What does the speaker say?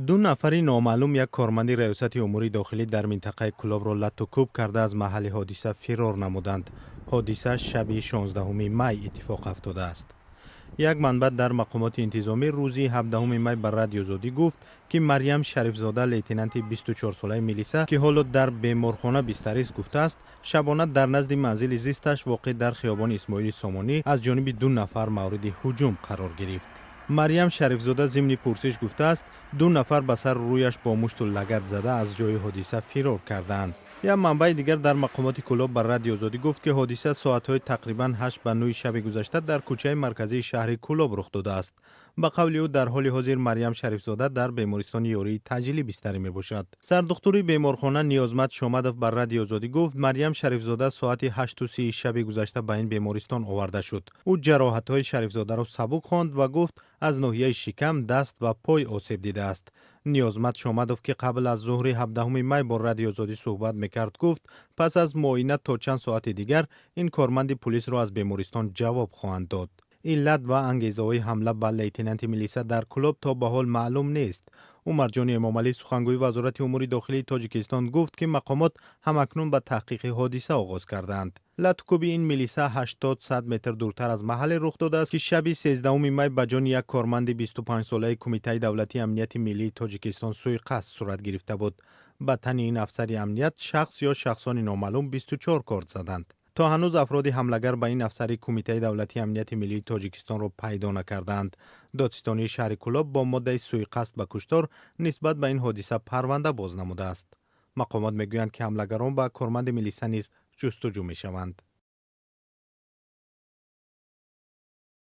دو نفری نامعلوم یک کارمند ریاست امور داخلی در منطقه کلاب را لط و کوب کرده از محل حادثه فرار نمودند. حادثه شب 16 می اتفاق افتاده است. یک منبع در مقامات انتظامی روزی 17 می بر رادیو آزادی گفت که مریم شریفزاده لیتنانت 24 ساله ملیسا که حالا در بیمارخانه بستری است گفته است شبانه در نزد منزل زیستش واقع در خیابان اسماعیل سامانی از جانب دو نفر مورد هجوم قرار گرفت. مریم شریفزاده ضمن پرسش گفته است دو نفر به سر رویش با مشت و لگد زده از جای حادثه فرار کردند. یک منبع دیگر در مقامات کلاب بر رادیو آزادی گفت که حادثه ساعت‌های تقریباً 8 به 9 شب گذشته در کوچه مرکزی شهر کلاب رخ داده است. به قول او در حال حاضر مریم شریفزاده در بیمارستان یاری تجلی بستری میباشد. سردکتر بیمارخانه نیازمند شامدوف بر رادیو آزادی گفت مریم شریفزاده ساعت 8:30 شب گذشته به این بیمارستان آورده شد. او جراحت‌های شریفزاده را سبک خواند و گفت از ناحیه شکم، دست و پای آسیب دیده است. نیازمند شامدوف که قبل از ظهر 17 می با رادیو آزادی صحبت میکرد گفت پس از معاینه تا چند ساعت دیگر این کارمند پلیس را از بیمارستان جواب خواهند داد. علت و انگیزه های حمله به لیتنانت ملیسا در کلاب تا به حال معلوم نیست. عمر جان امامعلی سخنگوی وزارت امور داخلی تاجیکستان گفت که مقامات همکنون به تحقیق حادثه آغاز کردند. لطکوب این ملیسا 80-100 متر دورتر از محل رخ داده است که شب 13 می به جان یک کارمند 25 ساله کمیته دولتی امنیت ملی تاجیکستان سوءقصد صورت گرفته بود. به تن این افسر امنیت شخص یا شخصان نامعلوم 24 کارت زدند. تا هنوز افراد حملگر به این افسر کمیته دولتی امنیت ملی تاجیکستان را پیدا نکردند. دادستانی شهر کلاب با ماده سوءقصد به کشتار نسبت به این حادثه پرونده باز نموده است. مقامات میگویند که حملگران به کارمند ملیسا نیز جستجو میشوند.